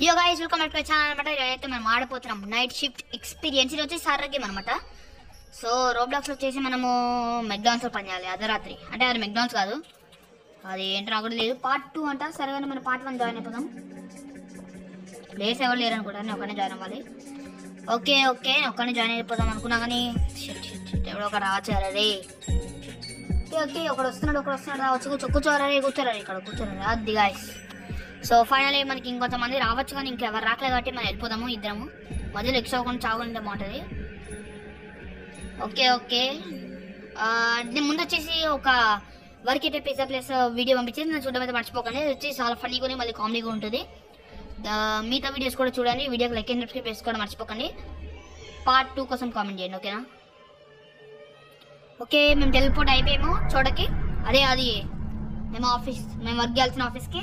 యో guys welcome back to my channel అన్నమాట. ఇదైతే మనం ఆడిపోతున్నాం నైట్ షిఫ్ట్ ఎక్స్పీరియన్స్. ఇది వచ్చేసి సార్ గేమ్ అనమాట. సో రోబ్లాక్స్లో వచ్చేసి మనము మెక్డానల్డ్స్లో పని చేయాలి అర్ధరాత్రి. అంటే అది మెక్డానల్డ్స్ కాదు, అది ఏంటో నాకు కూడా లేదు. పార్ట్ 2 అంట. సరే కానీ మనం పార్ట్ 1 జాయిన్ అయిపోదాం. ప్లేస్ ఎవరు లేరు అనుకుంటా, నేను ఒక్కనే జాయిన్ అవ్వాలి. ఓకే ఓకే నేను ఒక్కనే జాయిన్ అయిపోదాం అనుకున్నా కానీ ఎవడో ఒక రావచ్చారు. రే ఓకే ఓకే ఒకడు వస్తున్నాడు రావచ్చు. కూర్చోరా ఇక్కడ కూర్చోరా. అది గాయస్. సో ఫైనలీ మనకి ఇంకొంతమంది రావచ్చు కానీ ఇంకెవరు రాకలే కాబట్టి మనం వెళ్ళిపోదాము ఇద్దరము. మధ్యలో ఎక్స్ట్రా అవ్వకుండా చావుకుంటే బాగుంటుంది. ఓకే ఓకే నేను ముందు వచ్చేసి ఒక వర్క్ అయితే పిజ్జా ప్లేస్ వీడియో పంపించేది, నేను చూడడం అయితే మర్చిపోకండి. అది వచ్చి చాలా ఫన్నీగా మళ్ళీ కామెడీగా ఉంటుంది. మిగతా వీడియోస్ కూడా చూడండి. వీడియోకి లైక్ అండ్ సబ్స్క్రైబ్ చేసుకోవడం మర్చిపోకండి. పార్ట్ 2 కోసం కామెంట్ చేయండి, ఓకేనా? ఓకే మేము టెలిపోర్ట్ అయిపోయాము చూడకి. అదే అది మేము వర్క్ చేయాల్సిన ఆఫీస్కి.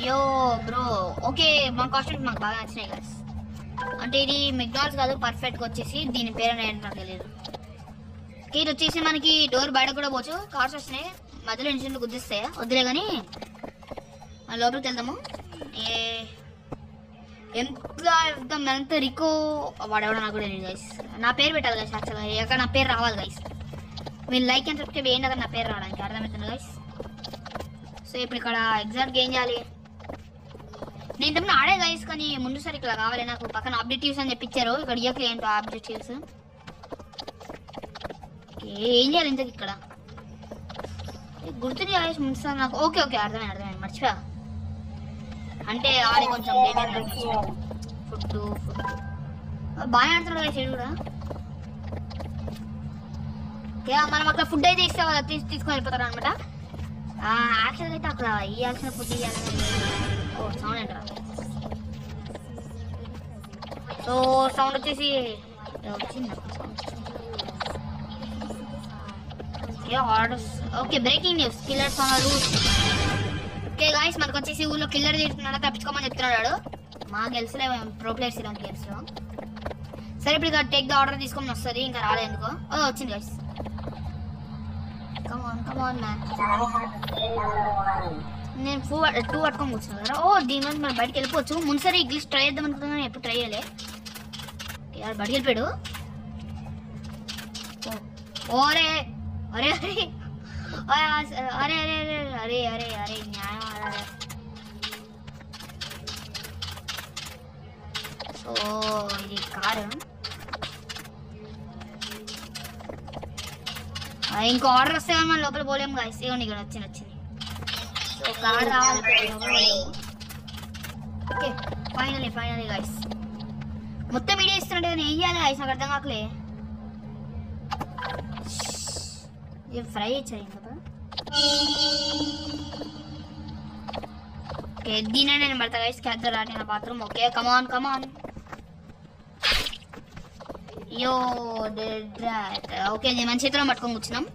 యో బ్రో ఓకే మా కాస్ట్యూమ్స్ మాకు బాగా నచ్చినాయి గైస్. అంటే ఇది మెక్డానల్డ్స్ కాదు, పర్ఫెక్ట్గా వచ్చేసి దీని పేరు అనేది నాకు తెలియదు. ఇది వచ్చేసి మనకి డోర్ బయట కూడా పోవచ్చు. కార్స్ వస్తున్నాయి మధ్యలో ఇన్సిడెంట్ గుద్దిస్తాయి, వద్దులే కానీ మన లోపలికి వెళ్దాము. ఎంత రికో వాడేవాడో నాకు కూడా తెలియదు గైస్. నా పేరు పెట్టాలి గైస్, యాక్చువల్గా ఎక్కడ నా పేరు రావాలి గైస్. మీరు లైక్ అండ్ సబ్స్క్రైబ్ ఏంటి అక్కడ నా పేరు రావడానికి అర్థమవుతుంది గైస్. సో ఇప్పుడు ఇక్కడ ఎగ్జాక్ట్గా ఏం చేయాలి? నేను ఇంతకుముందు ఆడే గైస్ కానీ ముందు సారి ఇక్కడ కావాలి నాకు. పక్కన ఆబ్జెక్టివ్స్ అని చెప్పించారు, ఇక్కడ ఇయ్యకలే ఏంటో ఆబ్జెక్టివ్స్. ఏం చేయాలి ఇంతకు ఇక్కడ గుర్తుంది గైస్ ముందు సార్ నాకు. ఓకే ఓకే అర్థమైంది మర్చిపోయా. అంటే ఆడి కొంచెం ఫుడ్ బాగా ఆడుతున్నాడు గైస్ ఇది కూడా. మనం అక్కడ ఫుడ్ అయితే ఇస్తే వాళ్ళు తీసుకొని వెళ్ళిపోతారు అనమాట. యాక్చువల్గా అయితే అక్కడ ఇవ్వాల్సిన ఫుడ్ ఇవ్వాలని. ఓ సౌండ్ ఏంట్రా? సో సౌండ్ వచ్చేసి వచ్చింది orders. Okay breaking news, killers on route. Okay guys మనకు వచ్చేసి ఊళ్ళో కిల్లర్ తీస్తున్నాడు, తప్పించుకోమని చెప్తున్నాడు. మా గెలిచలే ప్రో ప్లేయర్స్ ఇలా గెలిచలో. సరే ఇప్పుడు ఇక టేక్ ద ఆర్డర్ తీసుకొని వస్తుంది, ఇంకా రాలేదు ఎందుకో. వచ్చింది గాయస్. Come on man. నేను 2 పట్టుకొని కూర్చున్నాను కదా. దీని నుంచి మనం బయటకు వెళ్ళిపోవచ్చు. ముందుసారి ఇంగ్లీష్ ట్రై చేద్దాం అనుకుంటున్నాను, ఎప్పుడు ట్రై చేయలే. బయటకు వెళ్ళిపోయాడు. అరే అరే అరే అరే అరే అరే అరే న్యాయం. సో ఇది కారు. ఇంకో ఆర్డర్ వస్తే కానీ మనం లోపల పోలేము గాయస్. ఇవ్వండి ఇక్కడ వచ్చింది. సో కార్ రావాలి. ఓకే ఫైనలీ గాయస్ మొత్తం వీడియో ఇస్తుంటే నేను ఏం చేయాలి గాయస్ నాకు అర్థం కాకలే. ఫ్రై ఇచ్చాయి కదా. ఓకే దీనే నేను పడతా గాయస్. క్యాప్చర్ రాని నా బాత్రూమ్. ఓకే కమాన్ యో ఓకే నేను మన చేతిలో పట్టుకొని కూర్చున్నాం.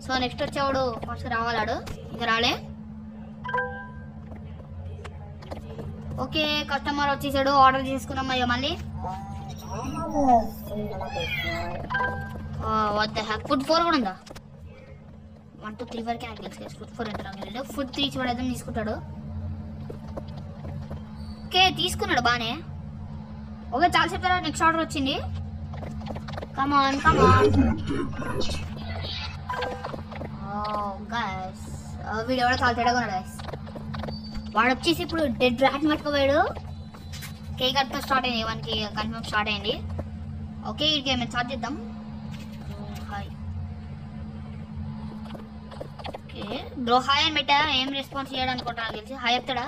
సో నెక్స్ట్ వచ్చేవాడు ఫస్ట్ రావాలాడు, ఇంకా రాలే. ఓకే కస్టమర్ వచ్చేసాడు, ఆర్డర్ చేసుకున్నాం. అయ్యో మళ్ళీ ఫుడ్ 4 కూడా ఉందా? 1 2 3 వరకే నాకు తెలుసు. ఫుడ్ 4 అంటే ఫుడ్ 3 చూడడం తీసుకుంటాడు. ఓకే తీసుకున్నాడు బానే. ఓకే చాలా చెప్పారా. నెక్స్ట్ ఆర్డర్ వచ్చింది. కమాన్ గైస్ వీడు ఎవడో చాలా తేడాగా ఉన్నాడు గైస్. వాడు వచ్చేసి ఇప్పుడు డెడ్ ర్యాట్ పట్టుకోపోయాడు. కేక్ అట్తో స్టార్ట్ అయింది, వానికి కన్ఫర్మ్ స్టార్ట్ అయింది. ఓకే ఈ గేమ్ స్టార్ట్ చేద్దాం. హాయ్ ఓకే బ్రో హాయ్ అని పెట్టా. ఏం రెస్పాన్స్ చేయడం అనుకుంటా నాకు తెలిసి. హాయ్ చెప్తాడా?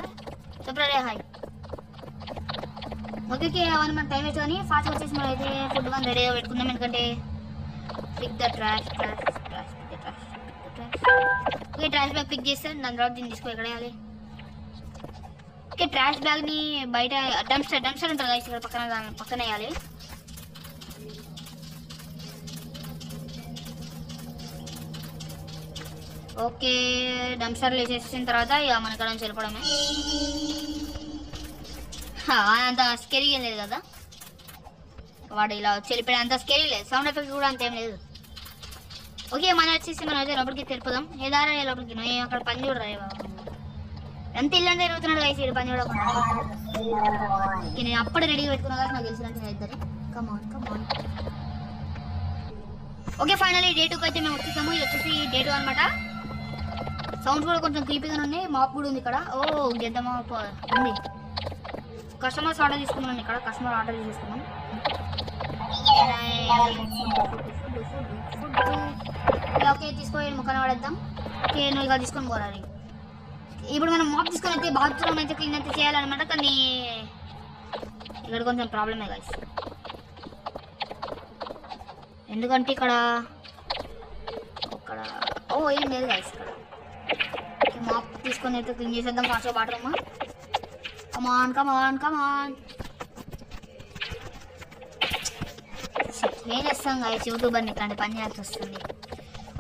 చెప్పరా రే హాయ్. ఓకే అవన్నీ మన టైం వేస్ట్ కానీ ఫాస్ట్ వచ్చేసి మనం అయితే ఫుడ్ వన్ రెడీగా పెట్టుకుందాం. ఎందుకంటే pick the trash. Okay trash bag pick చేస్తే దాని తర్వాత దీన్ని తీసుకో ఎక్కడ వేయాలి. ఓకే ట్రాష్ బ్యాగ్ని బయట డంప్స్టర్ ఉంటుంది కదా ఇక్కడ పక్కన వేయాలి. ఓకే డంప్స్టర్లు వేసేసిన తర్వాత ఇక మన ఇక్కడ నుంచి వెళ్ళిపోవడమే. అంత స్కెరీ ఏం లేదు కదా, వాడు ఇలా చెల్లిపోయాడు. అంత స్కెరీ లేదు, సౌండ్ ఎఫెక్ట్ కూడా అంతేం లేదు. ఓకే మనం వచ్చేసి మనం అయితే లోపలికి తెలిపోదాం. ఏదారా లోపలికి అక్కడ పని చూడరా బాబు. ఎంత ఇల్లు తిరుగుతున్నాడు గైస్ ఈ పని చూడకుండా. నేను అప్పుడే రెడీగా పెట్టుకున్నా కదా నాకు తెలిసినట్టు ఇద్దరు. కమాన్ కమాన్. ఓకే ఫైనల్లీ డే 2కి అయితే మేము వచ్చేసాము. ఇది వచ్చేసి డే 2 అనమాట. సౌండ్స్ కూడా కొంచెం క్రీపీగా ఉన్నాయి. మాప్ కూడా ఉంది ఇక్కడ. ఓ గెద్ద మాప్ ఉంది. కస్టమర్స్ ఆర్డర్ తీసుకున్నాం ఇక్కడ. కస్టమర్ ఆర్డర్ తీసుకున్నాం. ఓకే తీసుకోవాలి ముఖాన్ని వాడేద్దాం. ఓకే నువ్వు ఇక తీసుకొని పోరాలి. ఇప్పుడు మనం మాప్ తీసుకొని అయితే బాత్రూమ్ అయితే క్లీన్ అయితే చేయాలన్నమాట. కానీ ఇక్కడ కొంచెం ప్రాబ్లమే గైస్. ఎందుకంటే ఇక్కడ ఏం లేదు గైస్. ఇక్కడ మాప్ తీసుకొని అయితే క్లీన్ చేసేద్దాం ఫాస్ట్గా బాత్రూమ్. కమాన్ కమాన్ కమాన్. ఏం చేస్తాం గైస్ యూట్యూబర్ ఇట్లాంటి పని చేయాల్సి వస్తుంది.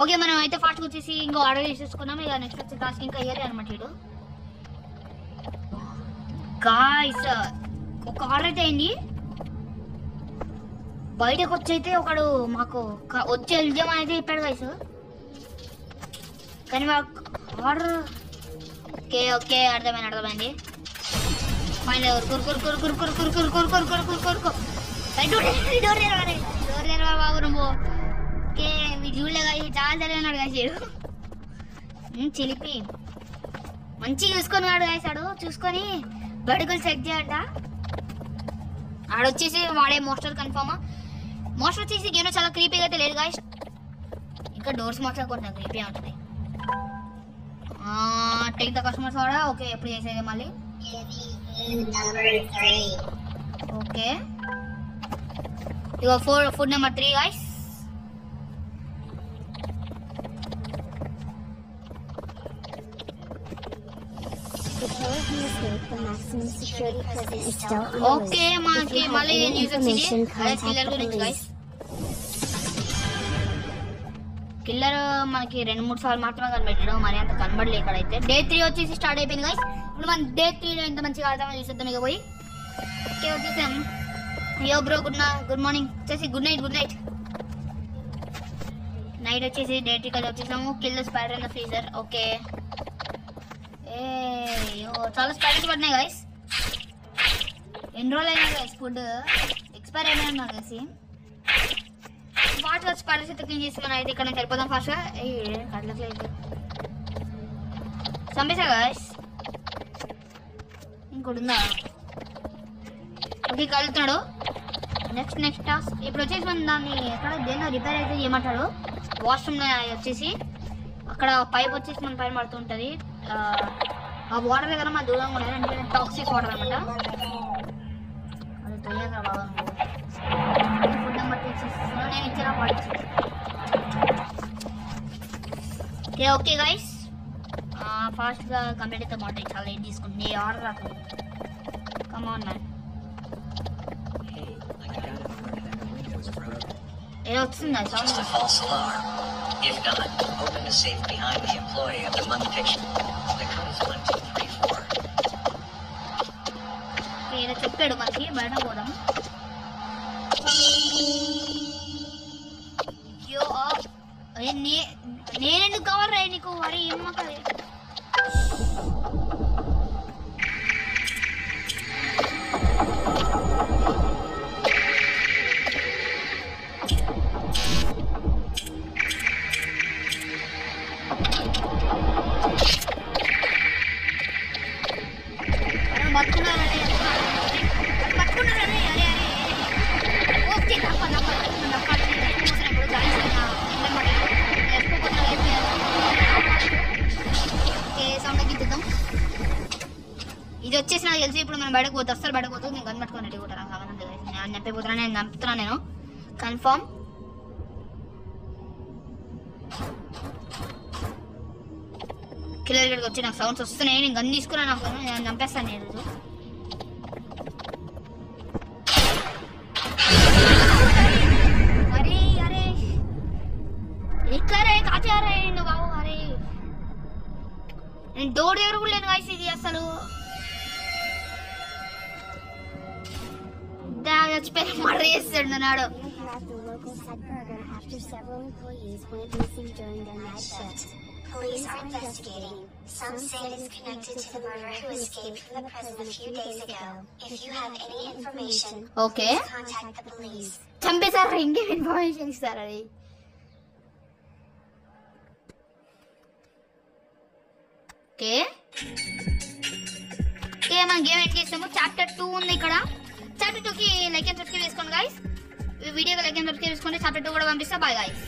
ఓకే మనం అయితే ఫాస్ట్గా వచ్చేసి ఇంకో ఆర్డర్ చేసేసుకున్నాం. ఇక నెక్స్ట్ వచ్చే టాస్క్ ఇంకా ఇయ్యాలి అనమాట. ఇటు గాయ్స్ ఒక ఆర్డర్ అయితే అయింది. బయటకు వచ్చి అయితే ఒకడు మాకు వచ్చే ఎల్జిఎం అయితే ఇప్పాడు గైస్. కానీ మాకు ఆర్డర్ ఓకే ఓకే అర్థమైంది. ఫైనల్ బాబు నువ్వు ఓకే మీరు చూడలేగా చాలా తెలియనాడు కాసాడు. చిలిపి మంచిగా చూసుకొని వాడు కాసాడు. చూసుకొని బడుగులు సెట్ చేయంట. ఆడొచ్చేసి వాడే మోస్టర్ కన్ఫర్మ్. మోస్టర్ వచ్చేసి గేమ్ చాలా క్రీపీగా అయితే లేదు గాయస్. ఇంకా డోర్స్ మోస్టర్ కొంచెం క్రీపీ ఉంటుంది. టేక్ ద కస్టమర్స్ వాడా. ఓకే ఎప్పుడు చేసేది మళ్ళీ. ఓకే ఇగో ఫుడ్ నెంబర్ 3 గాయస్. ఓకే మనకి మళ్ళీ న్యూస్ వచ్చింది కిల్లర్ గురించి గాయస్. కిల్లర్ మనకి 2-3 సార్లు మాత్రమే కనిపెట్టాడు. మరి అంత కనబడలే ఇక్కడైతే. డే 3 వచ్చేసి స్టార్ట్ అయిపోయింది గాయస్. ఇప్పుడు మనం డే 3లో ఎంత మంచిగా ఆడతామో చూసేద్దాం ఇక పోయి. ఓకే వచ్చేసాం. యో బ్రో గుడ్ మార్నింగ్ వచ్చేసి గుడ్ నైట్. నైట్ వచ్చేసి డే 3 వచ్చేసాము. Kill the spider in the freezer. Okay చాలా స్పైడర్స్ పడినాయి గాయస్. ఎన్ని రోజులు అయినా గాయస్ ఫుడ్ ఎక్స్పైర్ అయినా నాకు తెలిసి. ఫాస్ట్గా స్పైడర్స్ అయితే క్లీన్ చేసి మనం అయితే ఇక్కడ నుంచి వెళ్ళిపోదాం ఫాస్ట్గా. కట్లట్లేదు చంపేసా గాయస్. ఇంకోటి ఉందా. ఓకే కలుగుతున్నాడు. నెక్స్ట్ టాస్క్ ఇప్పుడు వచ్చేసి మనం దాన్ని ఎక్కడ దేన్నో రిపేర్ అయితే చేయమంటాడు. వాష్రూమ్లో వచ్చేసి అక్కడ పైప్ వచ్చేసి మన పైన పడుతూ ఉంటుంది. ఆ వాటర్ దగ్గర మా దూరంగా ఉన్నది. ఎందుకంటే టాక్సిక్ వాటర్ అనమాట. అది తెలియదు బాబా. ఫుడ్ నెంబర్ 2 నేను ఇచ్చిన పాటించి. ఓకే గైస్ ఫాస్ట్గా కంప్లీట్ అయితే బాగుంటాయి. చాలా ఏం తీసుకుంటుంది ఆర్డర్ రాకుండా. Come on man. ఏదో వస్తుంది sound. If not, open the safe behind the employee of the month picture. The code is 1234. ఏదో చెప్పాడు మనకి. బయట పోదాం. నేనెందుకు కావాలి నీకు. అరే ఏమ్మా కదే ఇది వచ్చేసి నాకు తెలిసి ఇప్పుడు మనం బయటకు పోతే అస్సలు బయటకు పోతుంది. నేను గన్ పట్టుకొని రెడీ కొట్టాను. నేను చంపేపోతున్నా. నేను చంపుతున్నా. నేను కన్ఫర్మ్. కిల్లర్ ఇక్కడికి వచ్చి నాకు సౌండ్స్ వస్తున్నాయి. నేను గన్ తీసుకున్నా. నాకు నేను చంపేస్తాను. నేను అరే అరే ఇక్కడే కాచారే నువ్వు బాబు. అరే నేను డోర్ దగ్గర కూడా లేను గాయస్. ఇది అసలు చచ్చిపోయి మర్డర్ చేస్తాడు నాడు. Police are investigating. Some say it is connected to the murderer who escaped from the prison a few days ago. If you have any information, okay contact the police. చంపేశారు, ఇంకేం information ఇస్తారు అది. Okay okay మనం game end చేసాము. Chapter 2 ఉంది ఇక్కడ. Chapter 2కి like and subscribe చేసుకోండి గైస్. వీడియోకి లైక్ అండ్ సబ్స్క్రైబ్ చేసుకోండి. చాప్టర్ 2 కూడా పంపిస్తా. Bye guys.